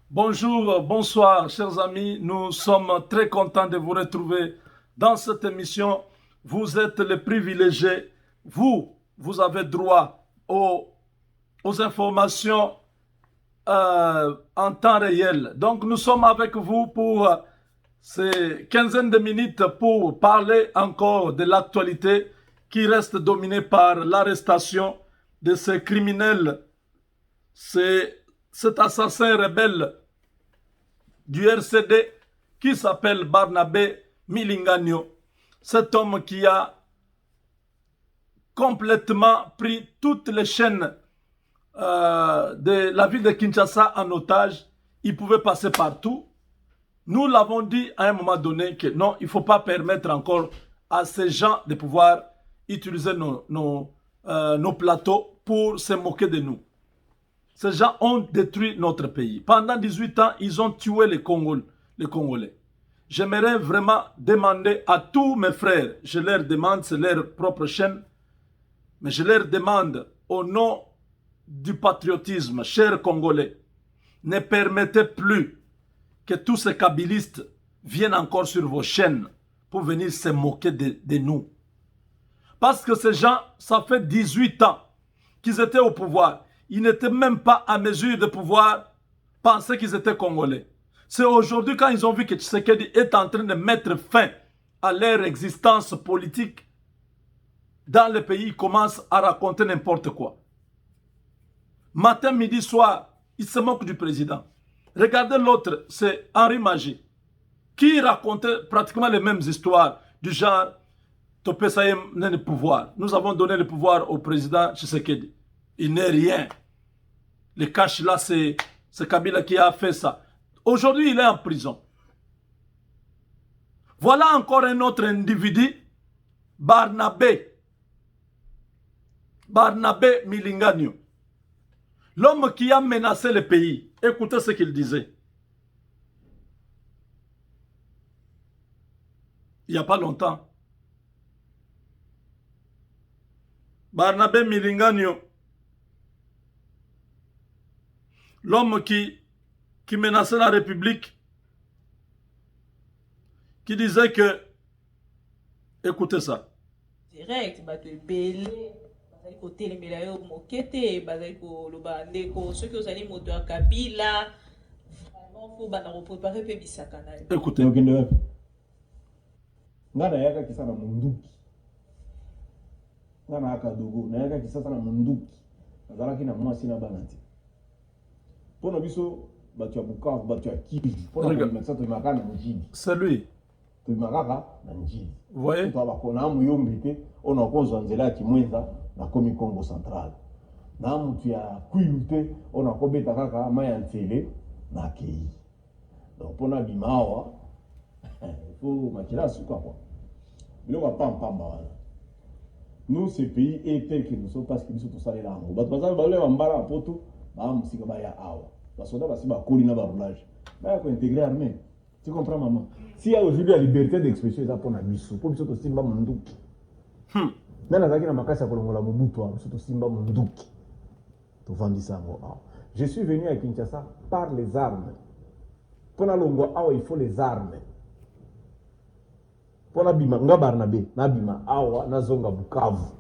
Bonjour, bonsoir, chers amis. Nous sommes très contents de vous retrouver dans cette émission. Vous êtes les privilégiés. Vous avez droit aux informations en temps réel. Donc, nous sommes avec vous pour ces quinzaines de minutes pour parler encore de l'actualité qui reste dominée par l'arrestation de ces criminels, cet assassin rebelle du RCD qui s'appelle Barnabé Milingano. Cet homme qui a complètement pris toutes les chaînes de la ville de Kinshasa en otage. Il pouvait passer partout. Nous l'avons dit à un moment donné que non, il ne faut pas permettre encore à ces gens de pouvoir utiliser nos plateaux pour se moquer de nous. Ces gens ont détruit notre pays. Pendant 18 ans, ils ont tué les Congolais. J'aimerais vraiment demander à tous mes frères, je leur demande, c'est leur propre chaîne, mais je leur demande au nom du patriotisme, chers Congolais, ne permettez plus que tous ces kabylistes viennent encore sur vos chaînes pour venir se moquer de nous. Parce que ces gens, ça fait 18 ans qu'ils étaient au pouvoir. Ils n'étaient même pas à mesure de pouvoir penser qu'ils étaient Congolais. C'est aujourd'hui quand ils ont vu que Tshisekedi est en train de mettre fin à leur existence politique dans le pays, ils commencent à raconter n'importe quoi. Matin, midi, soir, ils se moquent du président. Regardez l'autre, c'est Henri Magie, qui racontait pratiquement les mêmes histoires, du genre Topé Sayem n'est le pouvoir. Nous avons donné le pouvoir au président Tshisekedi. Il n'est rien. Le cash là, c'est Kabila qui a fait ça. Aujourd'hui, il est en prison. Voilà encore un autre individu, Barnabé Milingano. L'homme qui a menacé le pays. Écoutez ce qu'il disait. Il n'y a pas longtemps. Barnabé Milingano. L'homme qui menaçait la République, qui disait que, écoutez ça. Direct, belé, bazali kotelemela yo mokete, bazali koloba ndeko, soki ozali moto ya Kabila, vraiment faut bana préparer pe bisaka na yo. Écoutez. Nga na yaka kisa na munduki. Nga na yaka dogo, na yaka kisa na munduki. Nazalaki na mwasi na bana te. Pona biso batu ya Bukavu, batu ya Kivu. Pona biso to imaka na Njili. C'est lui. To imaka na Njili. Vous voyez? To abakona muyombi te, ona okozwa nzela ya Kimwenza na komi Congo Central. Na mutu ya Kwilu te, ona kobeta kaka maya ntele na Kei. Donc pona bimawa, faut makila suka quoi. Nous, ce pays est tel que nous sommes parce que nous sommes tous allés là. Nous sommes intégrés armée. Tu comprends, maman? S'il y a aujourd'hui la liberté d'expression, c'est pour nous. Pour nous, c'est Simba Munduki. Je suis venu à Kinshasa par les armes. Pour nous, il faut les armes. Pona bima nga Barnabé na bima awa na zonga Bukavu.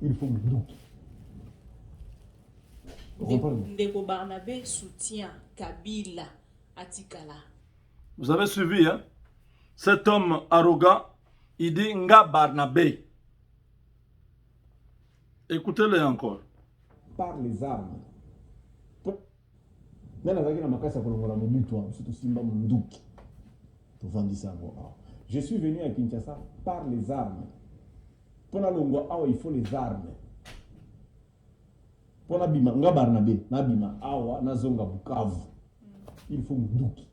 Il faut Munduki. Ndeko Barnabé soutient Kabila Atikala. Vous avez suivi, hein? Cet homme arrogant, il dit nga Barnabé. Écoutez-le encore. Par les armes. Mais la na makasa kolongola mobutu surtout Simba Munduki. To vandisa ngo awa. Je suis venu à Kinshasa par les armes. Pour Longwa, il faut les armes. Pour la bima, nga Barnabé, na bima, awa, na zonga Bukavu. Il faut Munduki.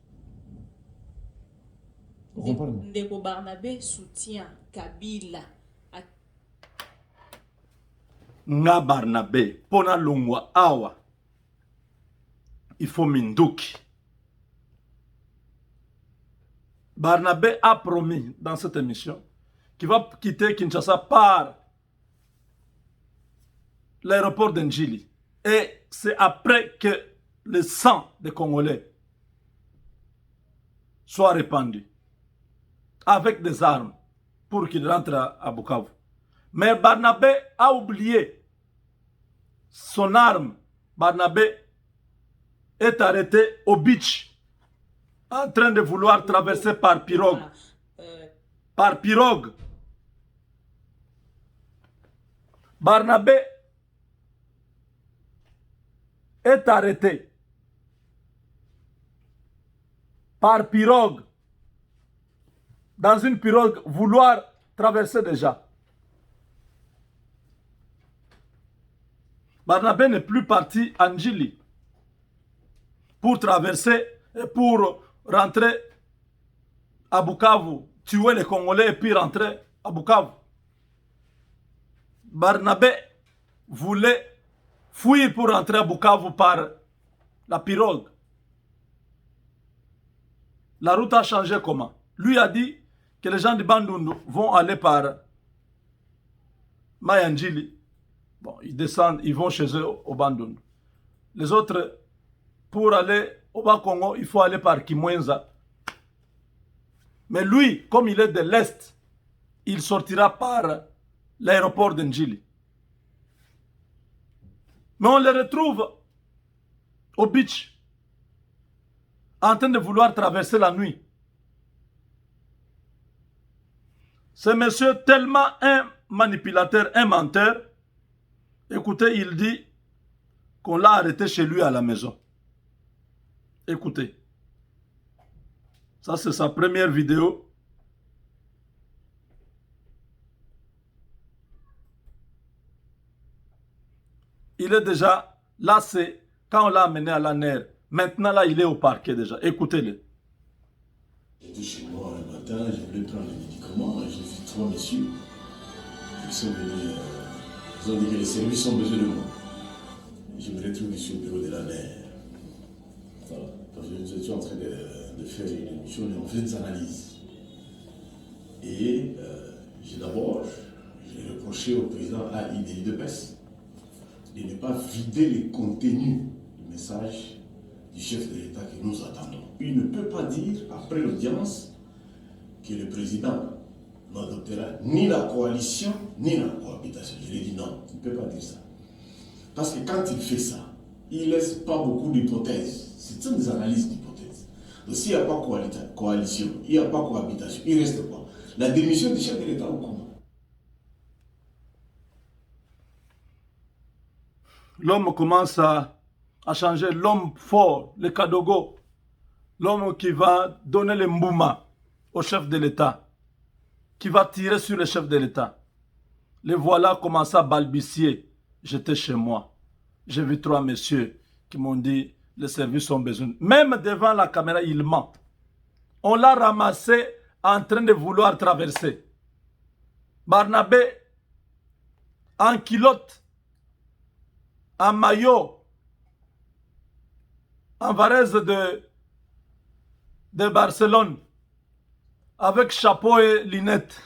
Ndeko Barnabé soutient Kabila. Nga Barnabé, pona Longwa, awa. Il faut Munduki. Barnabé a promis dans cette émission qu'il va quitter Kinshasa par l'aéroport d'Njili. Et c'est après que le sang des Congolais soit répandu avec des armes pour qu'il rentre à Bukavu. Mais Barnabé a oublié son arme. Barnabé est arrêté au beach en train de vouloir traverser par pirogue. Par pirogue. Barnabé est arrêté par pirogue. Dans une pirogue, vouloir traverser déjà. Barnabé n'est plus parti en Djili pour traverser et pour rentrer à Bukavu, tuer les Congolais et puis rentrer à Bukavu. Barnabé voulait fuir pour rentrer à Bukavu par la pirogue. La route a changé comment? Lui a dit que les gens de Bandundu vont aller par Mayandjili. Bon, ils descendent, ils vont chez eux au Bandundu. Les autres, pour aller au Bas-Congo, il faut aller par Kimwenza. Mais lui, comme il est de l'Est, il sortira par l'aéroport de Ndjili. Mais on le retrouve au beach, en train de vouloir traverser la nuit. Ce monsieur, tellement un manipulateur, un menteur, écoutez, il dit qu'on l'a arrêté chez lui à la maison. Écoutez. Ça, c'est sa première vidéo. Il est déjà, là c'est quand on l'a amené à la NER. Maintenant là, il est au parquet déjà. Écoutez-le. J'étais chez moi un matin, je voulais prendre les médicaments et j'ai vu trois messieurs qui sont venus. Ils ont dit que les services ont besoin de moi. Et je me retrouve ici au bureau de la NER. Voilà. Parce que nous étions en train de faire une émission et on faisait des analyses. Et d'abord, j'ai reproché au président A.I. Depes de ne pas vider les contenus du message du chef de l'État que nous attendons. Il ne peut pas dire, après l'audience, que le président n'adoptera ni la coalition, ni la cohabitation. Je lui ai dit non, il ne peut pas dire ça. Parce que quand il fait ça, il ne laisse pas beaucoup d'hypothèses. Ce sont des analyses d'hypothèses. Donc s'il n'y a pas coalition, il n'y a pas cohabitation, il reste quoi? La démission du chef de l'État ou comment? L'homme commence à changer, l'homme fort, le Kadogo, l'homme qui va donner le mbouma au chef de l'État, qui va tirer sur le chef de l'État. Les voilà commencer à balbutier. J'étais chez moi. J'ai vu trois messieurs qui m'ont dit les services ont besoin. Même devant la caméra, il ment. On l'a ramassé en train de vouloir traverser. Barnabé, en culotte, en maillot, en varèse de Barcelone, avec chapeau et lunettes.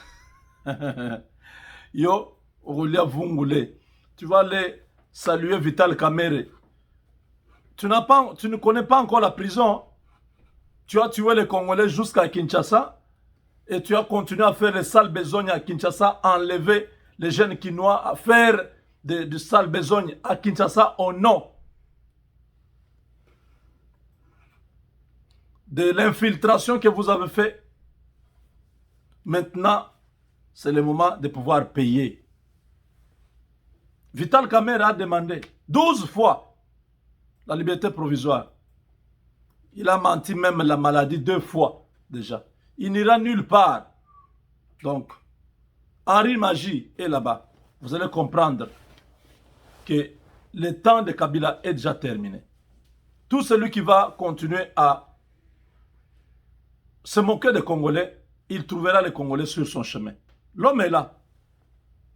Yo, Roulia Vungoulé, tu vas aller saluer Vital Kamere. Tu ne connais pas encore la prison. Tu as tué les Congolais jusqu'à Kinshasa et tu as continué à faire les sales besognes à Kinshasa, à enlever les jeunes Kinois, à faire du sale besogne à Kinshasa au nom de l'infiltration que vous avez fait. Maintenant, c'est le moment de pouvoir payer. Vital Kamerhe a demandé 12 fois la liberté provisoire. Il a menti même la maladie 2 fois déjà. Il n'ira nulle part. Donc, Henri Magie est là-bas. Vous allez comprendre que le temps de Kabila est déjà terminé. Tout celui qui va continuer à se moquer des Congolais, il trouvera les Congolais sur son chemin. L'homme est là.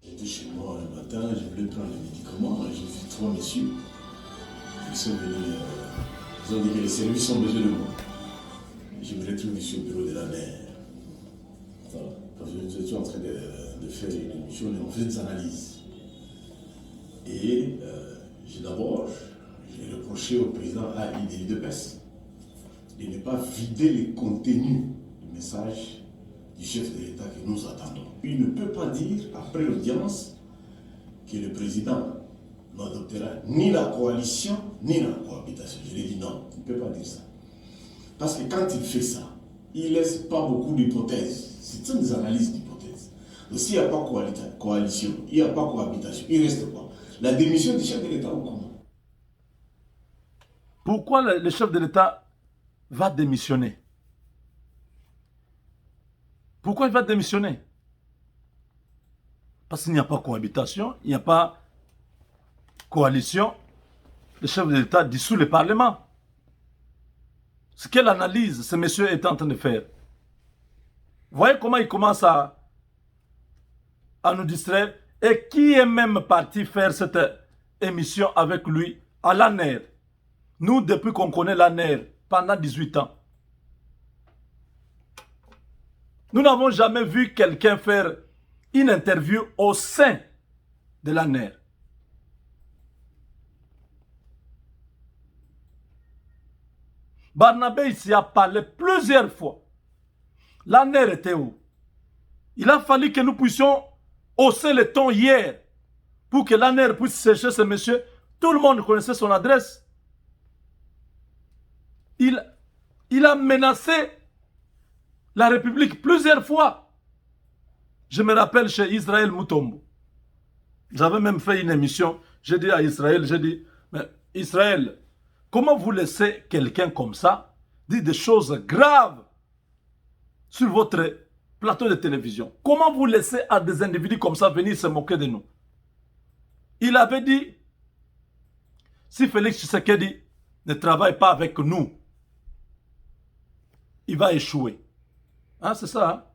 J'étais chez moi un matin, je voulais prendre les médicaments et j'ai vu trois messieurs qui sont venus. Ils ont dit que les services ont besoin de moi. Et je me retrouve ici au bureau de la NER. Voilà. Parce que nous étions en train de faire une émission et on faisait des analyses. Et d'abord, j'ai reproché au président A.I. Depes de ne pas vider les contenus du message du chef de l'État que nous attendons. Il ne peut pas dire, après l'audience, que le président n'adoptera ni la coalition, ni la cohabitation. Je lui ai dit non, il ne peut pas dire ça. Parce que quand il fait ça, il ne laisse pas beaucoup d'hypothèses. Ce sont des analyses d'hypothèses. Donc s'il n'y a pas coalition, il n'y a pas cohabitation, il reste quoi? La démission du chef de l'État ou comment? Pourquoi le chef de l'État va démissionner? Pourquoi il va démissionner? Parce qu'il n'y a pas cohabitation, il n'y a pas coalition. Le chef de l'État dissout le Parlement. C'est quelle analyse ce monsieur est en train de faire? Vous voyez comment il commence à nous distraire? Et qui est même parti faire cette émission avec lui à l'ANER? Nous, depuis qu'on connaît l'ANER, pendant 18 ans, nous n'avons jamais vu quelqu'un faire une interview au sein de l'ANER. Barnabé ici a parlé plusieurs fois. L'ANER était où? Il a fallu que nous puissions hausser le ton hier pour que l'ANER puisse chercher ce monsieur. Tout le monde connaissait son adresse. Il a menacé la République plusieurs fois. Je me rappelle chez Israël Mutombo. J'avais même fait une émission. J'ai dit à Israël, j'ai dit, mais Israël, comment vous laissez quelqu'un comme ça dire des choses graves sur votre plateau de télévision? Comment vous laissez à des individus comme ça venir se moquer de nous? Il avait dit, si Félix Tshisekedi ne travaille pas avec nous, il va échouer. Hein, c'est ça, hein?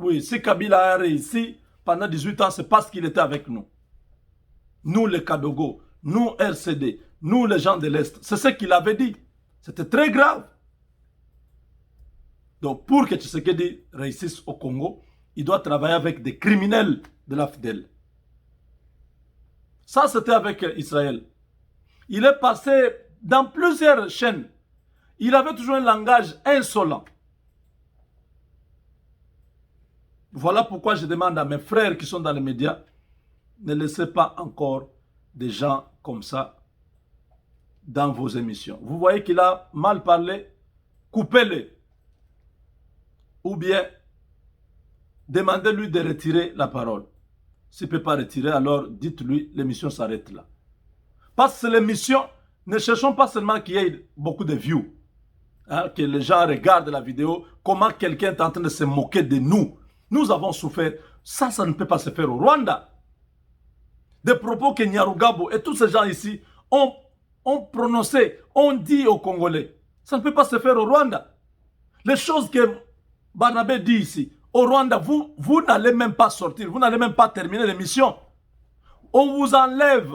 Oui, si Kabila a réussi pendant 18 ans, c'est parce qu'il était avec nous. Nous, les Kadogo, nous, RCD, nous, les gens de l'Est. C'est ce qu'il avait dit. C'était très grave. Donc, pour que Tshisekedi réussisse au Congo, il doit travailler avec des criminels de la FDL. Ça, c'était avec Israël. Il est passé dans plusieurs chaînes. Il avait toujours un langage insolent. Voilà pourquoi je demande à mes frères qui sont dans les médias, ne laissez pas encore des gens comme ça dans vos émissions. Vous voyez qu'il a mal parlé, coupez-le. Ou bien, demandez-lui de retirer la parole. S'il ne peut pas retirer, alors dites-lui, l'émission s'arrête là. Parce que l'émission, ne cherchons pas seulement qu'il y ait beaucoup de views. Hein, que les gens regardent la vidéo, comment quelqu'un est en train de se moquer de nous. Nous avons souffert. Ça ne peut pas se faire au Rwanda. Des propos que Nyarugabo et tous ces gens ici ont prononcé, ont dit aux Congolais. Ça ne peut pas se faire au Rwanda. Les choses que Barnabé dit ici, au Rwanda, vous n'allez même pas sortir, vous n'allez même pas terminer l'émission. On vous enlève.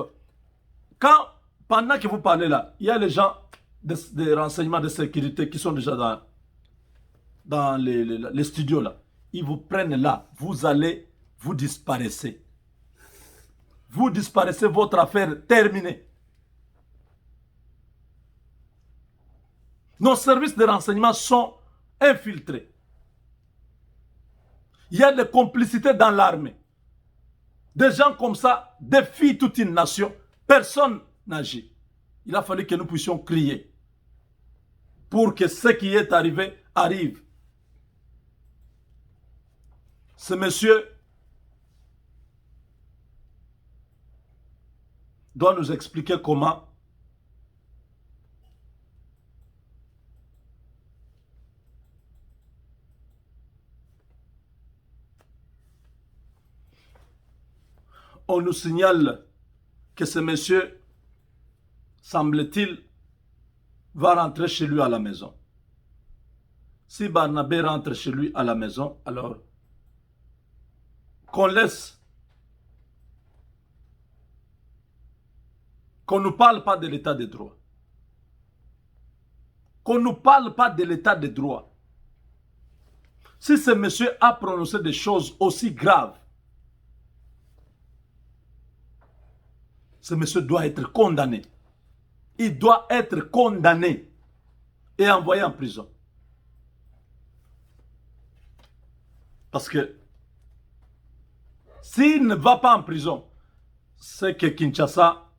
Pendant que vous parlez là, il y a les gens des renseignements de sécurité qui sont déjà dans les studios là. Ils vous prennent là, vous disparaissez. Vous disparaissez, votre affaire terminée. Nos services de renseignement sont infiltrés. Il y a des complicités dans l'armée. Des gens comme ça défient toute une nation. Personne n'agit. Il a fallu que nous puissions crier pour que ce qui est arrivé arrive. Ce monsieur doit nous expliquer comment on nous signale que ce monsieur, semble-t-il, va rentrer chez lui à la maison. Si Barnabé rentre chez lui à la maison, alors qu'on laisse, qu'on ne nous parle pas de l'état de droit. Qu'on ne nous parle pas de l'état de droit. Si ce monsieur a prononcé des choses aussi graves, ce monsieur doit être condamné. il doit être condamné et envoyé en prison. Parce que s'il ne va pas en prison, c'est que Kinshasa,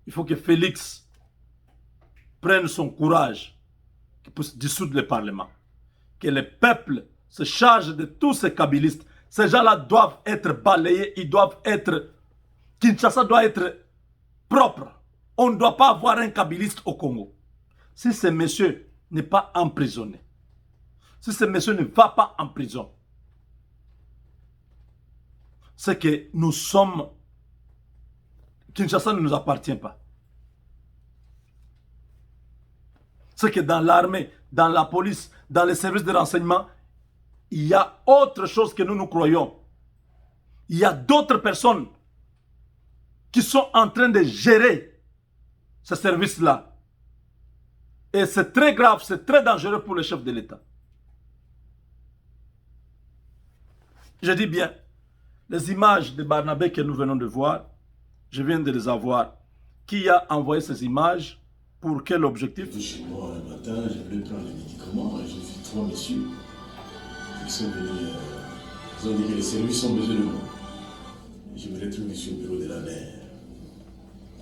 il faut que Félix prenne son courage, qu'il puisse dissoudre le Parlement. Que le peuple se charge de tous ces kabylistes. Ces gens-là doivent être balayés, ils doivent être... Kinshasa doit être propre. On ne doit pas avoir un kabyliste au Congo. Si ce monsieur n'est pas emprisonné, si ce monsieur ne va pas en prison, c'est que nous sommes... Kinshasa ne nous appartient pas. C'est que dans l'armée, dans la police, dans les services de renseignement, il y a autre chose que nous croyons. Il y a d'autres personnes qui sont en train de gérer ce service-là. Et c'est très grave, c'est très dangereux pour le chef de l'État. Je dis bien, les images de Barnabé que nous venons de voir, je viens de les avoir. Qui a envoyé ces images? Pour quel objectif? Je suis chez moi un matin, je voulais prendre les médicaments et j'ai vu 3 messieurs qui sont venus. Ils ont dit que les services ont besoin de moi. Je me retrouve sur le bureau de la mère.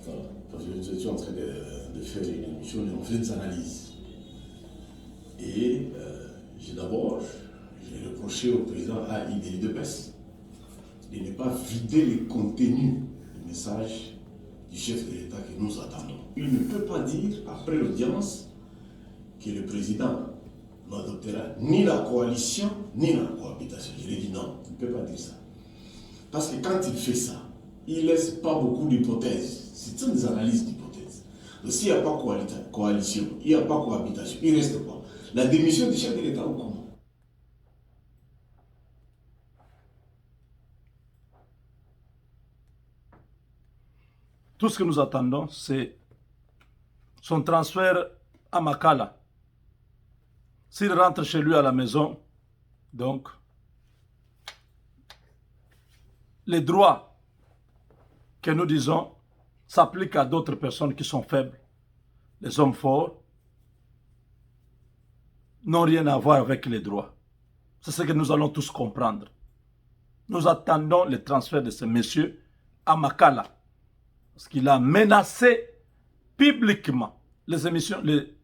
Voilà, parce que nous étions en train de faire une émission et on faisait des analyses. Et d'abord, j'ai reproché au président AIDI de PES de ne pas vider le contenu du message du chef de l'État que nous attendons. Il ne peut pas dire, après l'audience, que le président n'adoptera ni la coalition, ni la cohabitation. Je lui ai dit non, il ne peut pas dire ça. Parce que quand il fait ça, il ne laisse pas beaucoup d'hypothèses. C'est une des analyses d'hypothèses. Donc s'il n'y a pas coalition, il n'y a pas cohabitation, il reste quoi? La démission du chef de l'État ou comment? Tout ce que nous attendons, c'est son transfert à Makala. S'il rentre chez lui à la maison, donc, les droits que nous disons s'appliquent à d'autres personnes qui sont faibles. Les hommes forts n'ont rien à voir avec les droits. C'est ce que nous allons tous comprendre. Nous attendons le transfert de ce monsieur à Makala. Parce qu'il a menacé publiquement. Les émissions, les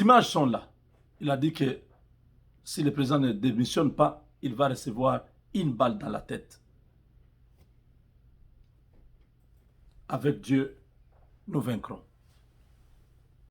images sont là. Il a dit que si le président ne démissionne pas, il va recevoir une balle dans la tête. Avec Dieu, nous vaincrons.